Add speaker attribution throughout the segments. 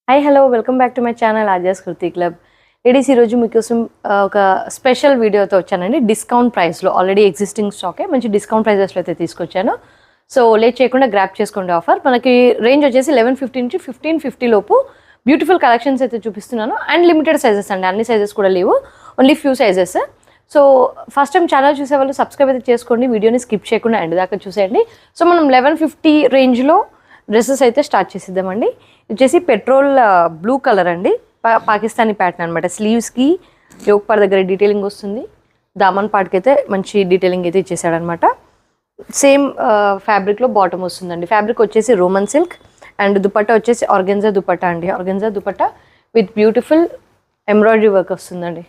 Speaker 1: Hi hello welcome back to my channel ఆర్జాస్ kurti club. Ladies ఈరోజు మీకోసం ఒక స్పెషల్ వీడియోతో వచ్చానండి. డిస్కౌంట్ ప్రైస్లో ఆల్రెడీ ఎగ్జిస్టింగ్ స్టాకే మంచి డిస్కౌంట్ ప్రైజెస్లో అయితే తీసుకొచ్చాను. సో లేట్ చేయకుండా గ్రాప్ చేసుకోండి. ఆఫర్ మనకి రేంజ్ వచ్చేసి 1150 నుంచి 1550 లోపు బ్యూటిఫుల్ కలెక్షన్స్ అయితే చూపిస్తున్నాను. అండ్ లిమిటెడ్ సైజెస్ అండి, అన్ని సైజెస్ కూడా లేవు, only few sizes. So first time channel చూసే వాళ్ళు సబ్స్క్రైబ్ అయితే చేసుకోండి, వీడియోని స్కిప్ చేయకుండా ఎండ్ దాకా చూసేయండి. సో మనం 1150 రేంజ్లో డ్రెస్సెస్ అయితే స్టార్ట్ చేసిద్దామండి. వచ్చేసి పెట్రోల్ బ్లూ కలర్ అండి, పాకిస్తానీ ప్యాటర్న్ అనమాట. స్లీవ్స్కి యోక్ పార్ట్ దగ్గర డీటెయిలింగ్ వస్తుంది, దామన్ పార్ట్కి అయితే మంచి డీటెయిలింగ్ అయితే ఇచ్చేసాడనమాట. సేమ్ ఫ్యాబ్రిక్లో బాటమ్ వస్తుందండి. ఫ్యాబ్రిక్ వచ్చేసి రోమన్ సిల్క్ అండ్ దుపట్టా వచ్చేసి ఆర్గెన్జా దుపట్టా అండి. Organza dupatta with beautiful embroidery work వస్తుందండి.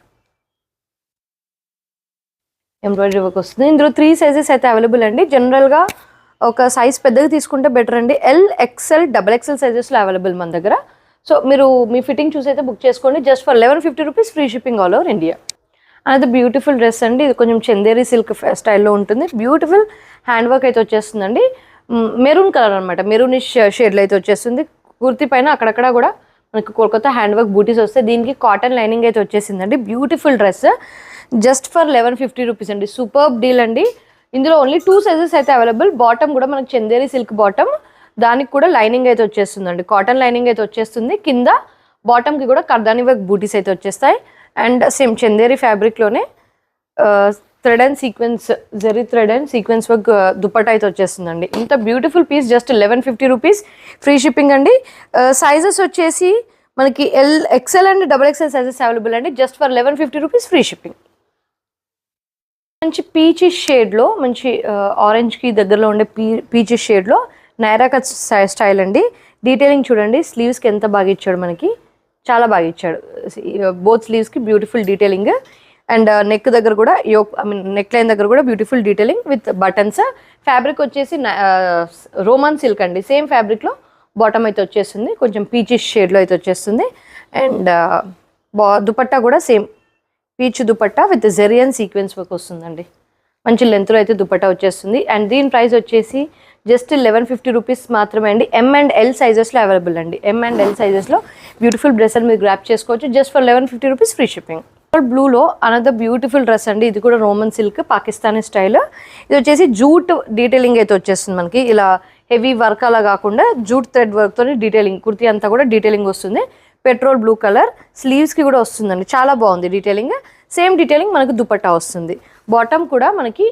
Speaker 1: ఎంబ్రాయిడరీ వర్క్ వస్తుంది. ఇందులో 3 సైజెస్ అయితే అవైలబుల్ అండి. జనరల్గా ఒక సైజ్ పెద్దగా తీసుకుంటే బెటర్ అండి. ఎల్, ఎక్స్ఎల్, XXL సైజెస్లో అవైలబుల్ మన దగ్గర. సో మీరు మీ ఫిట్టింగ్ చూసి అయితే బుక్ చేసుకోండి. Just for 1150 rupees, free shipping all over India. అనేది బ్యూటిఫుల్ డ్రెస్ అండి. ఇది కొంచెం చందేరి సిల్క్ స్టైల్లో ఉంటుంది. బ్యూటిఫుల్ హ్యాండ్ వర్క్ అయితే వచ్చేస్తుందండి. మెరూన్ కలర్ అనమాట, మెరూనిష్ షేడ్లో అయితే వచ్చేస్తుంది. కుర్తీ పైన అక్కడక్కడ కూడా మనకి కోల్కతా హ్యాండ్ వర్క్ బూటీస్ వస్తాయి. దీనికి కాటన్ లైనింగ్ అయితే వచ్చేసిందండి. Beautiful dress just for 1150 rupees అండి. సూపర్బ్ డీల్ అండి. ఇందులో ఓన్లీ 2 సైజెస్ అయితే అవైలబుల్. బాటమ్ కూడా మనకి చందేరి సిల్క్ బాటమ్, దానికి కూడా లైనింగ్ అయితే వచ్చేస్తుందండి. కాటన్ లైనింగ్ అయితే వచ్చేస్తుంది. కింద బాటమ్కి కూడా కర్దాని వర్క్ బూటీస్ అయితే వచ్చేస్తాయి. అండ్ సేమ్ చందేరి ఫ్యాబ్రిక్లోనే thread and sequence, zari thread and sequence work dupatta అయితే వచ్చేస్తుందండి. ఇంత beautiful piece just 1150 rupees, free shipping అండి. సైజెస్ వచ్చేసి మనకి L, XL and XXL sizes available అండి. Just for 1150 rupees, free shipping. మంచి పీచీ షేడ్లో, మంచి ఆరెంజ్కి దగ్గరలో ఉండే పీచీ షేడ్లో నైరా కట్ స్టైల్ అండి. డీటెయిలింగ్ చూడండి, స్లీవ్స్కి ఎంత బాగా ఇచ్చాడు, మనకి చాలా బాగా ఇచ్చాడు. బోత్ స్లీవ్స్కి బ్యూటిఫుల్ డీటెయిలింగ్ అండ్ నెక్ దగ్గర కూడా నెక్ లైన్ దగ్గర కూడా beautiful detailing with buttons. Fabric వచ్చేసి రోమన్ సిల్క్ అండి. సేమ్ ఫ్యాబ్రిక్లో బాటమ్ అయితే వచ్చేస్తుంది, కొంచెం పీచీ షేడ్లో అయితే వచ్చేస్తుంది. అండ్ దుపట్టా కూడా same peach dupatta with zari and sequence work వస్తుందండి. మంచి లెంత్లో అయితే దుపట్టా వచ్చేస్తుంది. అండ్ దీని ప్రైస్ వచ్చేసి జస్ట్ 1150 రూపీస్ మాత్రమే అండి. M and L సైజెస్లో అవైలబుల్ అండి. M and L సైజెస్లో బ్యూటిఫుల్ డ్రెస్ అని మీరు గ్రాప్ చేసుకోవచ్చు. Just for 1150 rupees, free shipping. బ్లూలో అనదర్ బ్యూటిఫుల్ డ్రెస్ అండి. ఇది కూడా రోమన్ సిల్క్ పాకిస్తానీ స్టైల్. ఇది వచ్చేసి జూట్ డీటెయిలింగ్ అయితే వచ్చేస్తుంది మనకి. ఇలా హెవీ వర్క్ అలా కాకుండా జూట్ థ్రెడ్ వర్క్తో డీటెయిలింగ్, కుర్తీ అంతా కూడా డీటెయిలింగ్ వస్తుంది. పెట్రోల్ బ్లూ కలర్, స్లీవ్స్కి కూడా వస్తుందండి. చాలా బాగుంది డీటెయిలింగ్. సేమ్ డీటెయిలింగ్ మనకు దుపట్టా వస్తుంది. బాటమ్ కూడా మనకి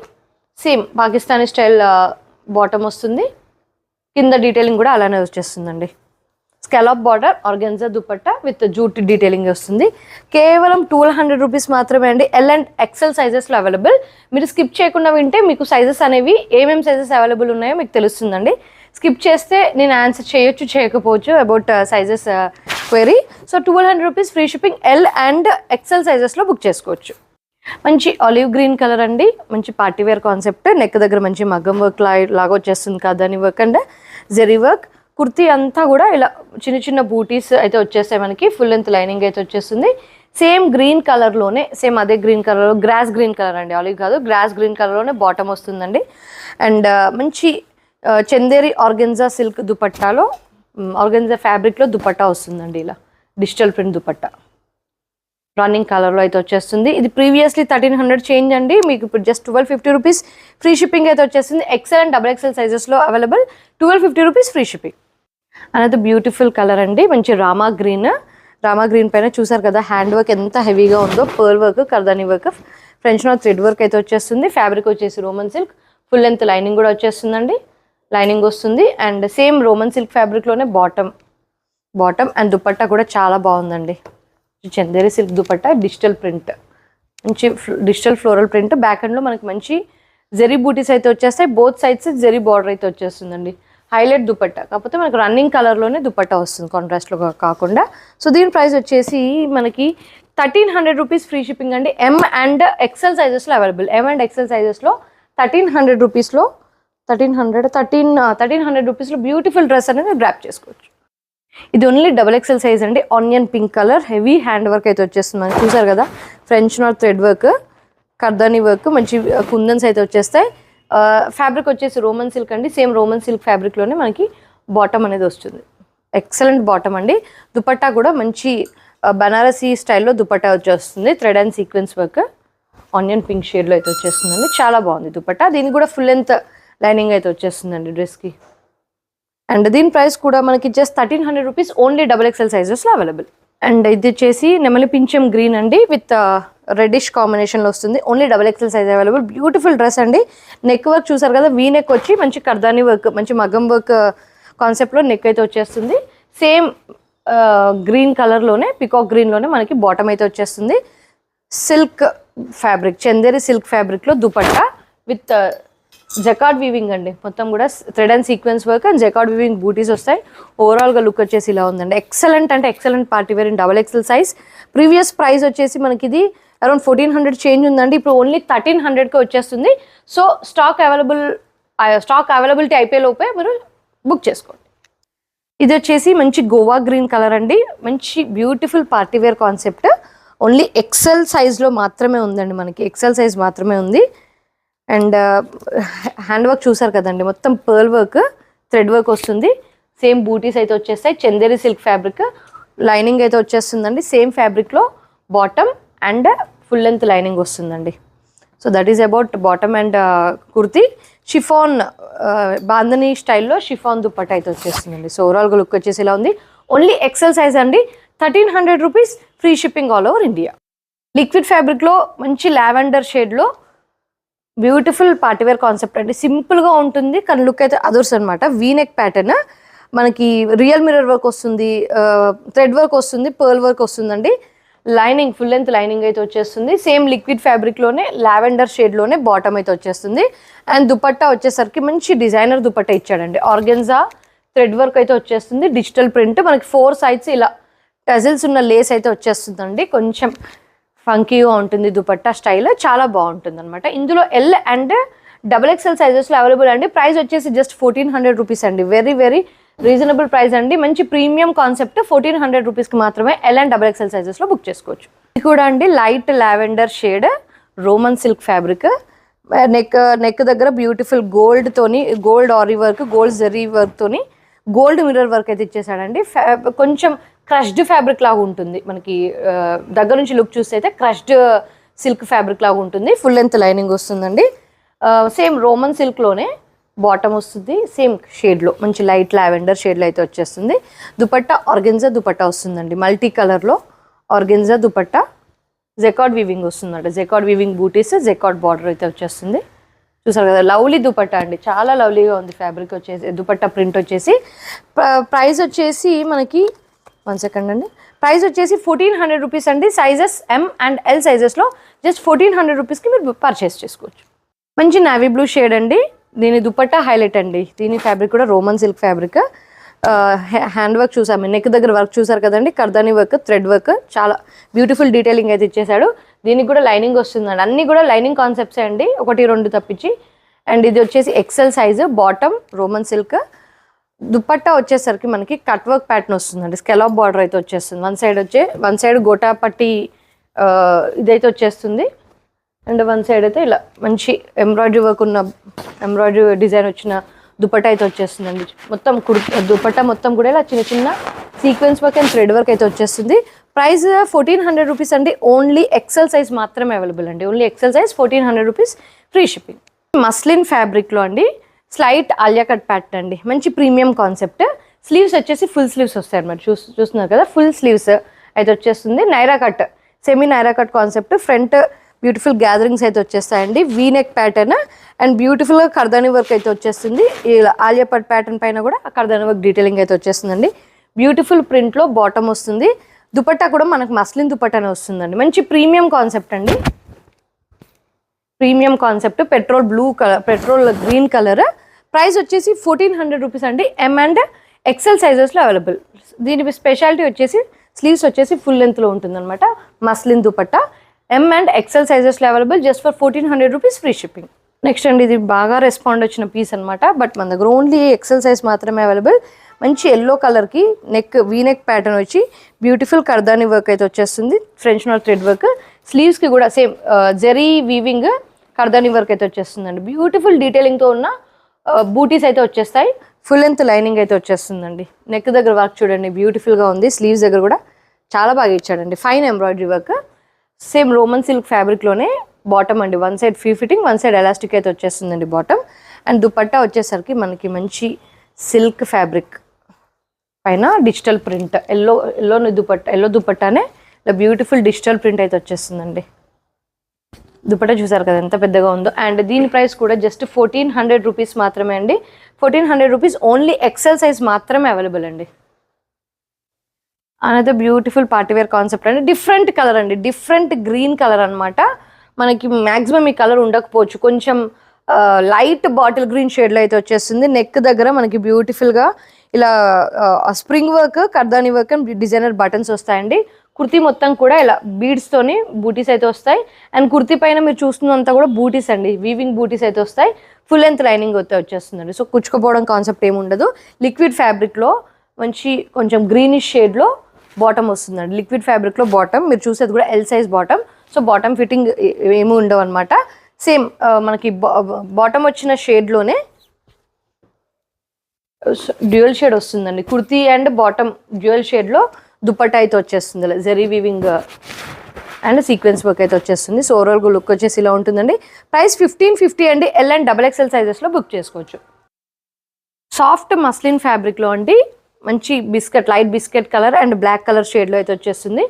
Speaker 1: సేమ్ పాకిస్తానీ స్టైల్ బాటమ్ వస్తుంది. కింద డీటెయిలింగ్ కూడా అలానే వచ్చేస్తుందండి. Scallop border, organza dupatta with jute detailing వస్తుంది. కేవలం 1200 రూపీస్ మాత్రమే అండి. L and XL సైజెస్లో అవైలబుల్. మీరు స్కిప్ చేయకుండా వింటే మీకు సైజెస్ అనేవి ఏమేమి సైజెస్ అవైలబుల్ ఉన్నాయో మీకు తెలుస్తుందండి. స్కిప్ చేస్తే నేను ఆన్సర్ చేయొచ్చు, చేయకపోవచ్చు about sizes query. So 1200 rupees, free shipping. L and XL సైజెస్లో బుక్ చేసుకోవచ్చు. మంచి ఆలివ్ గ్రీన్ కలర్ అండి, మంచి పార్టీవేర్ కాన్సెప్ట్. నెక్ దగ్గర మంచి మగ్గం వర్క్ లాగా వచ్చేస్తుంది, కదాని work and zari work. Kurti అంతా కూడా ఇలా చిన్న చిన్న బూటీస్ అయితే వచ్చేస్తాయి మనకి. ఫుల్ లెంత్ లైనింగ్ అయితే వచ్చేస్తుంది. సేమ్ గ్రీన్ కలర్లోనే, సేమ్ అదే green colour, gross green colour అండి, ఆలివ్ కాదు, గ్రాస్ గ్రీన్ కలర్లోనే బాటమ్ వస్తుందండి. అండ్ మంచి చందేరి ఆర్గెన్జా సిల్క్ దుపట్టాలో, ఆర్గెన్జా ఫ్యాబ్రిక్లో దుపట్టా వస్తుందండి. ఇలా డిజిటల్ ప్రింట్ దుపట్టా రన్నింగ్ కలర్లో అయితే వచ్చేస్తుంది. ఇది ప్రీవియస్లీ 1300 చేంజ్ అండి. మీకు ఇప్పుడు జస్ట్ 1250 రూపీస్, ఫ్రీ షిప్పింగ్ అయితే వచ్చేస్తుంది. XL and XXL సైజెస్లో అవైలబుల్. 1250 rupees, free shipping. అనేది బ్యూటిఫుల్ కలర్ అండి. మంచి రామా గ్రీన్, రామా గ్రీన్ పైన చూసారు కదా హ్యాండ్ వర్క్ ఎంత హెవీగా ఉందో. పర్ల్ వర్క్, కర్దాని work, French knot thread work అయితే వచ్చేస్తుంది. ఫ్యాబ్రిక్ వచ్చేసి Roman silk, full length lining కూడా వచ్చేస్తుందండి. లైనింగ్ వస్తుంది. అండ్ సేమ్ రోమన్ సిల్క్ ఫ్యాబ్రిక్లోనే బాటమ్ అండ్ దుపట్టా కూడా చాలా బాగుందండి. Chanderi silk dupatta, digital print, మంచి డిజిటల్ ఫ్లోరల్ ప్రింట్. బ్యాక్ ఎండ్లో మనకి మంచి జెరీ బూటీస్ అయితే వచ్చేస్తాయి. బోత్ సైడ్స్ జెరీ బార్డర్ అయితే వచ్చేస్తుందండి. హైలైట్ దుపట్టా, కాకపోతే మనకి రన్నింగ్ కలర్లోనే దుపట్టా వస్తుంది, కాంట్రాస్ట్లో కాకుండా. సో దీని ప్రైస్ వచ్చేసి మనకి 1300 రూపీస్, ఫ్రీ షిప్పింగ్ అండి. M and XL సైజెస్లో అవైలబుల్. M and XL సైజెస్లో 1300 రూపీస్లో 1300 రూపీస్లో బ్యూటిఫుల్ డ్రెస్ అనేది గ్రాప్ చేసుకోవచ్చు. ఇది ఓన్లీ XXL సైజ్ అండి. Onion pink colour, heavy hand work అయితే వచ్చేస్తుంది మనకి. చూసారు కదా ఫ్రెంచ్ నాట్ థ్రెడ్ వర్క్, కర్దాని వర్క్, మంచి కుందన్స్ అయితే వచ్చేస్తాయి. ఫ్యాబ్రిక్ వచ్చేసి రోమన్ సిల్క్ అండి. సేమ్ రోమన్ సిల్క్ ఫ్యాబ్రిక్లోనే మనకి బాటమ్ అనేది వస్తుంది. ఎక్సలెంట్ బాటమ్ అండి. దుపట్టా కూడా మంచి బనారసీ స్టైల్లో దుపట్టా వచ్చేస్తుంది. Thread and sequence work onion pink షేడ్లో అయితే వచ్చేస్తుందండి. చాలా బాగుంది దుపట్టా. దీనికి కూడా ఫుల్ లెంత్ లైనింగ్ అయితే వచ్చేస్తుందండి డ్రెస్కి. అండ్ దీని ప్రైస్ కూడా మనకి జస్ట్ 1300 రూపీస్ ఓన్లీ XXL సైజెస్లో అవైలబుల్. అండ్ ఇది వచ్చేసి నెమలి పింఛం గ్రీన్ అండి విత్ రెడ్డిష్ కాంబినేషన్లో వస్తుంది. Only XXL size available. Beautiful dress అండి. నెక్ వర్క్ చూసారు కదా, వీ నెక్ వచ్చి మంచి కర్దాని వర్క్, మంచి మగ్గం వర్క్ కాన్సెప్ట్లో నెక్ అయితే వచ్చేస్తుంది. సేమ్ గ్రీన్ కలర్లోనే, పికాక్ గ్రీన్లోనే మనకి బాటమ్ అయితే వచ్చేస్తుంది. సిల్క్ ఫ్యాబ్రిక్, చందేరి సిల్క్ ఫ్యాబ్రిక్లో దుపట్టా విత్ జకార్డ్ వీవింగ్ అండి. మొత్తం కూడా thread and sequence work and jacquard weaving బూటీస్ వస్తాయి. ఓవరాల్గా లుక్ వచ్చేసి ఇలా ఉందండి. ఎక్సలెంట్ అంటే excellent party wear in XXL size. Previous price వచ్చేసి మనకి ఇది అరౌండ్ 1400 చేంజ్ ఉందండి. ఇప్పుడు ఓన్లీ 1300కి వచ్చేస్తుంది. సో స్టాక్ అవైలబిలిటీ అయిపోయే లోపే మీరు బుక్ చేసుకోండి. ఇది వచ్చేసి మంచి గోవా గ్రీన్ కలర్ అండి. మంచి beautiful party wear concept. Only XL సైజ్లో మాత్రమే ఉందండి. మనకి XL సైజ్ మాత్రమే ఉంది. అండ్ హ్యాండ్ వర్క్ చూసారు కదండి, మొత్తం పర్ల్ వర్క్, థ్రెడ్ వర్క్ వస్తుంది. సేమ్ బూటీస్ అయితే వచ్చేస్తాయి. చందేరి సిల్క్ ఫ్యాబ్రిక్ లైనింగ్ అయితే వచ్చేస్తుందండి. సేమ్ ఫ్యాబ్రిక్లో bottom and full length lining వస్తుందండి. So that is about bottom and kurti. Chiffon bandhani స్టైల్లో షిఫాన్ దుపట్టా అయితే వచ్చేస్తుందండి. సో ఓవరాల్గా లుక్ వచ్చేసి ఇలా ఉంది. ఓన్లీ XL సైజ్ అండి. 1300 rupees, free shipping all over India. Liquid ఫ్యాబ్రిక్లో మంచి లావెండర్ షేడ్లో బ్యూటిఫుల్ పార్టీవేర్ కాన్సెప్ట్ అండి. సింపుల్గా ఉంటుంది కానీ లుక్ అయితే అదర్స్ అనమాట. వీనెక్ ప్యాటర్న్, మనకి రియల్ మిర్రర్ వర్క్ వస్తుంది, థ్రెడ్ వర్క్ వస్తుంది, పర్ల్ వర్క్ వస్తుందండి. లైనింగ్ ఫుల్ లెంత్ లైనింగ్ అయితే వచ్చేస్తుంది. సేమ్ లిక్విడ్ ఫ్యాబ్రిక్లోనే లావెండర్ షేడ్లోనే బాటమ్ అయితే వచ్చేస్తుంది. అండ్ దుపట్టా వచ్చేసరికి మంచి డిజైనర్ దుపట్టా ఇచ్చాడండి. ఆర్గెన్జా థ్రెడ్ వర్క్ అయితే వచ్చేస్తుంది. డిజిటల్ ప్రింట్, మనకి 4 సైడ్స్ ఇలా టజిల్స్ ఉన్న లేస్ అయితే వచ్చేస్తుందండి. కొంచెం ఫంకీగా ఉంటుంది దుపట్టా స్టైల్, చాలా బాగుంటుంది అనమాట. ఇందులో L అండ్ XXL సైజెస్లో అవైలబుల్ అండి. ప్రైస్ వచ్చేసి జస్ట్ 1400 రూపీస్ అండి. వెరీ వెరీ రీజనబుల్ ప్రైస్ అండి. మంచి ప్రీమియం కాన్సెప్ట్. 1400 రూపీస్కి మాత్రమే L అండ్ XXL సైజెస్లో బుక్ చేసుకోవచ్చు. ఇది కూడా అండి light lavender shade Roman silk fabric. Neck దగ్గర beautiful gold aari work, gold zari work తోని గోల్డ్ మిర్రర్ వర్క్ అయితే ఇచ్చేసాడండి. కొంచెం క్రష్డ్ ఫ్యాబ్రిక్ లాగా ఉంటుంది. మనకి దగ్గర నుంచి లుక్ చూస్తే అయితే క్రష్డ్ సిల్క్ ఫ్యాబ్రిక్ లాగా ఉంటుంది. ఫుల్ లెంత్ లైనింగ్ వస్తుందండి. సేమ్ రోమన్ సిల్క్లోనే బాటమ్ వస్తుంది. సేమ్ షేడ్లో మంచి లైట్ లావెండర్ షేడ్లో అయితే వచ్చేస్తుంది. దుపట్టా ఆర్గెన్జా దుపట్టా వస్తుందండి. మల్టీ కలర్లో ఆర్గెన్జా దుపట్టా, జెకార్డ్ వీవింగ్ వస్తుందండి. జెకార్డ్ వీవింగ్ బూటీస్, జెకార్డ్ బార్డర్ అయితే వచ్చేస్తుంది. చూసారు కదా, లవ్లీ దుపట్టా అండి. చాలా లవ్లీగా ఉంది ఫ్యాబ్రిక్ వచ్చేసి. దుపట్టా ప్రింట్ వచ్చేసి ప్రైస్ వచ్చేసి మనకి 1 సెకండ్ అండి. ప్రైస్ వచ్చేసి 1400 రూపీస్ అండి. సైజెస్ M అండ్ L సైజెస్లో జస్ట్ 1400 రూపీస్కి మీరు పర్చేస్ చేసుకోవచ్చు. మంచి నావీ బ్లూ షేడ్ అండి. దీని దుపట్టా హైలైట్ అండి. దీని ఫ్యాబ్రిక్ కూడా Roman silk fabric. Hand work చూసాము, నెక్ దగ్గర వర్క్ చూసారు కదండి, కర్దాని వర్క్, థ్రెడ్ వర్క్, చాలా బ్యూటిఫుల్ డీటెయిలింగ్ అయితే ఇచ్చేసాడు. దీనికి కూడా లైనింగ్ వస్తుందండి. అన్నీ కూడా లైనింగ్ కాన్సెప్ట్సే అండి, 1-2 తప్పించి. అండ్ ఇది వచ్చేసి XL size, bottom Roman silk. Dupatta వచ్చేసరికి మనకి కట్ వర్క్ ప్యాటర్న్ వస్తుందండి. స్కెలాప్ బార్డర్ అయితే వచ్చేస్తుంది. వన్ సైడ్ గోటా పట్టి ఇదైతే వచ్చేస్తుంది. అండ్ వన్ సైడ్ అయితే ఇలా మంచి ఎంబ్రాయిడరీ వర్క్ ఉన్న, ఎంబ్రాయిడరీ డిజైన్ వచ్చిన దుపట్టా అయితే వచ్చేస్తుందండి. మొత్తం దుపట్టా మొత్తం కూడా ఇలా చిన్న చిన్న sequence work and thread work అయితే వచ్చేస్తుంది. ప్రైస్ 1400 రూపీస్ అండి. ఓన్లీ XL సైజ్ మాత్రమే అవైలబుల్ అండి. Only XL size 1400 rupees, free shipping. Muslin ఫ్యాబ్రిక్లో అండి స్లైట్ ఆలియా కట్ ప్యాటర్న్ అండి. మంచి ప్రీమియం కాన్సెప్ట్. స్లీవ్స్ వచ్చేసి ఫుల్ స్లీవ్స్ వస్తాయి మరి చూస్తున్నారు కదా, ఫుల్ స్లీవ్స్ అయితే వచ్చేస్తుంది. Naira cut, semi Naira cut concept. Front beautiful gatherings అయితే వచ్చేస్తాయండి. వీనెక్ ప్యాటర్న్ అండ్ బ్యూటిఫుల్గా కర్దాని వర్క్ అయితే వచ్చేస్తుంది. ఇలా ఆలియా కట్ ప్యాటర్న్ పైన కూడా కర్దాని వర్క్ డీటెయిలింగ్ అయితే వచ్చేస్తుందండి. బ్యూటిఫుల్ ప్రింట్లో బాటమ్ వస్తుంది. దుపట్టా కూడా మనకు మస్లిన్ దుపట్టానే వస్తుందండి. మంచి ప్రీమియం కాన్సెప్ట్ అండి. Premium concept, petrol blue colour, petrol green colour. Price వచ్చేసి 1400 రూపీస్ అండి. M అండ్ XL సైజెస్లో అవైలబుల్. దీని స్పెషాలిటీ వచ్చేసి స్లీవ్స్ వచ్చేసి ఫుల్ లెంత్లో ఉంటుంది అనమాట. Muslin dupatta M and XL సైజెస్లో available. Just for 1400 rupees, free shipping. Next అండి, ఇది బాగా రెస్పాండ్ వచ్చిన పీస్ అనమాట. బట్ మన దగ్గర ఓన్లీ XL సైజ్ మాత్రమే అవైలబుల్. మంచి ఎల్లో కలర్కి నెక్, వీనెక్ ప్యాటర్న్ వచ్చి బ్యూటిఫుల్ కర్దాని వర్క్ అయితే వచ్చేస్తుంది. French knot thread work. స్లీవ్స్కి కూడా సేమ్ జెరీ వీవింగ్ కర్దాని వర్క్ అయితే వచ్చేస్తుందండి. బ్యూటిఫుల్ డీటెయిలింగ్తో ఉన్న బూటీస్ అయితే వచ్చేస్తాయి. ఫుల్ లెంత్ లైనింగ్ అయితే వచ్చేస్తుందండి. నెక్ దగ్గర వర్క్ చూడండి బ్యూటిఫుల్గా ఉంది. స్లీవ్స్ దగ్గర కూడా చాలా బాగా ఇచ్చాడండి. Fine embroidery work. Same Roman silk ఫ్యాబ్రిక్లోనే బాటమ్ అండి. One side free fitting, one side elastic అయితే వచ్చేస్తుందండి బాటమ్. అండ్ దుపట్టా వచ్చేసరికి మనకి మంచి సిల్క్ ఫ్యాబ్రిక్ పైన డిజిటల్ ప్రింట్, ఎల్లో దుపట్టానే ఇలా బ్యూటిఫుల్ డిజిటల్ ప్రింట్ అయితే వచ్చేస్తుందండి. దుపట్టా చూసారు కదా ఎంత పెద్దగా ఉందో. అండ్ దీని ప్రైస్ కూడా జస్ట్ 1400 రూపీస్ మాత్రమే అండి. 1400 రూపీస్ ఓన్లీ ఎక్సెల్ సైజ్ మాత్రమే అవైలబుల్ అండి. అనదర్ బ్యూటిఫుల్ పార్టీవేర్ కాన్సెప్ట్ అండి. డిఫరెంట్ కలర్ అండి, డిఫరెంట్ గ్రీన్ కలర్ అనమాట. మనకి మ్యాక్సిమం ఈ కలర్ ఉండకపోవచ్చు. కొంచెం లైట్ బాటిల్ గ్రీన్ షేడ్లో అయితే వచ్చేస్తుంది. నెక్ దగ్గర మనకి బ్యూటిఫుల్గా ఇలా స్ప్రింగ్ వర్క్, కర్దాని వర్క్ అండ్ డిజైనర్ బటన్స్ వస్తాయండి. కుర్తీ మొత్తం కూడా ఇలా బీడ్స్తోని బూటీస్ అయితే వస్తాయి. అండ్ కుర్తీ పైన మీరు చూస్తున్నంతా కూడా బూటీస్ అండి, వీవింగ్ బూటీస్ అయితే వస్తాయి. ఫుల్ లెంత్ లైనింగ్ అయితే వచ్చేస్తుందండి. సో కుచ్చుకోపోవడం కాన్సెప్ట్ ఏమి ఉండదు. లిక్విడ్ ఫ్యాబ్రిక్లో మంచి కొంచెం గ్రీనిష్ షేడ్లో బాటమ్ వస్తుందండి. లిక్విడ్ ఫ్యాబ్రిక్లో బాటమ్ మీరు చూసేది కూడా L size bottom. So bottom fitting ఏమి ఉండవు అనమాట. సేమ్ మనకి బాటమ్ వచ్చిన షేడ్లోనే డ్యూయల్ షేడ్ వస్తుందండి. కుర్తీ అండ్ బాటమ్ డ్యూయల్ షేడ్లో దుపట్టా అయితే వచ్చేస్తుంది. Zari weaving and sequence work అయితే వచ్చేస్తుంది. సో ఓవరాల్గా లుక్ వచ్చేసి ఇలా ఉంటుందండి. ప్రైస్ 1550 అండి. ఎల్ అండ్ XXL సైజెస్లో బుక్ చేసుకోవచ్చు. సాఫ్ట్ మస్లిన్ ఫ్యాబ్రిక్లో అండి మంచి biscuit, light biscuit colour and black colour షేడ్లో అయితే వచ్చేస్తుంది.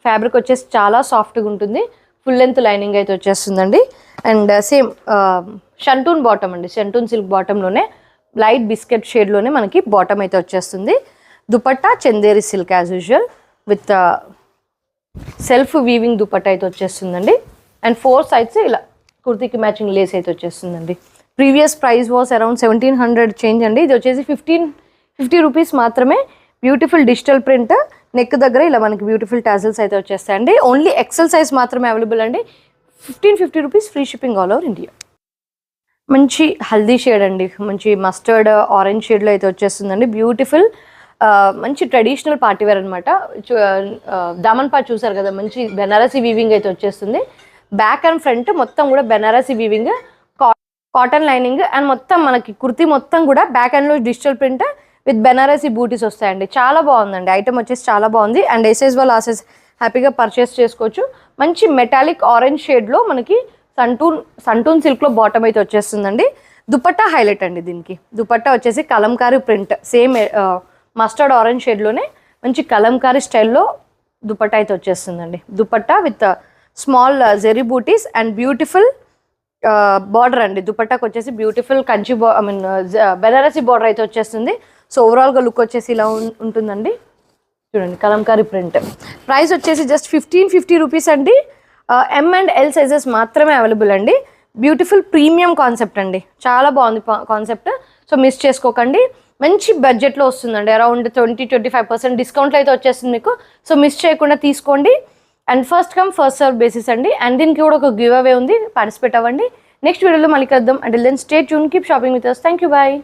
Speaker 1: ఫ్యాబ్రిక్ వచ్చేసి చాలా సాఫ్ట్గా ఉంటుంది. ఫుల్ లెంత్ లైనింగ్ అయితే వచ్చేస్తుందండి. అండ్ సేమ్ షంటూన్ బాటమ్ అండి, షంటూన్ సిల్క్ బాటంలోనే లైట్ బిస్కెట్ షేడ్లోనే మనకి బాటమ్ అయితే వచ్చేస్తుంది. Dupatta Chanderi silk as usual with self weaving dupatta అయితే వచ్చేస్తుందండి. అండ్ 4 సైడ్స్ ఇలా కుర్తీకి మ్యాచింగ్ లేస్ అయితే వచ్చేస్తుందండి. Previous price was around 1700 change అండి. ఇది వచ్చేసి 1550 రూపీస్ మాత్రమే. బ్యూటిఫుల్ డిజిటల్ ప్రింట్, నెక్ దగ్గర ఇలా మనకి బ్యూటిఫుల్ టాజిల్స్ అయితే వచ్చేస్తాయండి. ఓన్లీ ఎక్సెల్ సైజ్ మాత్రమే అవైలబుల్ అండి. 1550 rupees, free shipping all over India. మంచి హల్దీ షేడ్ అండి, మంచి మస్టర్డ్ ఆరెంజ్ షేడ్లో అయితే వచ్చేస్తుందండి. బ్యూటిఫుల్ మంచి ట్రెడిషనల్ పార్టీవేర్ అనమాట. దామన్ పార్ట్ చూసారు కదా, మంచి బెనారసీ వీవింగ్ అయితే వచ్చేస్తుంది. బ్యాక్ అండ్ ఫ్రంట్ మొత్తం కూడా Banarasi weaving, cotton lining and మొత్తం మనకి కుర్తీ మొత్తం కూడా బ్యాక్ అండ్లో డిజిటల్ ప్రింట్ విత్ బెనారసీ బూటీస్ వస్తాయండి. చాలా బాగుందండి. ఐటమ్ వచ్చేసి చాలా బాగుంది. అండ్ ఏ సైజ్ వాళ్ళు ఆ సైజ్ హ్యాపీగా పర్చేస్ చేసుకోవచ్చు. మంచి మెటాలిక్ ఆరెంజ్ షేడ్లో మనకి సంటూన్ సిల్క్లో బాటమ్ అయితే వచ్చేస్తుందండి. దుపట్టా హైలైట్ అండి. దీనికి దుపట్టా వచ్చేసి kalamkari print, same mustard orange షేడ్లోనే మంచి కలంకారీ స్టైల్లో దుపట్టా అయితే వచ్చేస్తుందండి. దుపట్టా విత్ స్మాల్ జెరీ బూటీస్ అండ్ బ్యూటిఫుల్ బార్డర్ అండి. దుపట్టాకి వచ్చేసి బ్యూటిఫుల్ కంచి బెనారసీ బార్డర్ అయితే వచ్చేస్తుంది. సో ఓవరాల్గా లుక్ వచ్చేసి ఇలా ఉంటుందండి. చూడండి కలంకారీ ప్రింట్. ప్రైస్ వచ్చేసి జస్ట్ 1550 రూపీస్ అండి. M అండ్ L సైజెస్ మాత్రమే అవైలబుల్ అండి. బ్యూటిఫుల్ ప్రీమియం కాన్సెప్ట్ అండి, చాలా బాగుంది కాన్సెప్ట్. సో మిస్ చేసుకోకండి. మంచి బడ్జెట్లో వస్తుందండి. అరౌండ్ 20-25% డిస్కౌంట్లో అయితే వచ్చేస్తుంది మీకు. సో మిస్ చేయకుండా తీసుకోండి. And first come first serve basis అండి. అండ్ దీనికి కూడా ఒక గివ్ అవే ఉంది, పార్టిసిపేట్ అవ్వండి. నెక్స్ట్ వీడియోలో మళ్ళీ కలుద్దాం. Until then stay tune, keep shopping with us. Thank you, bye.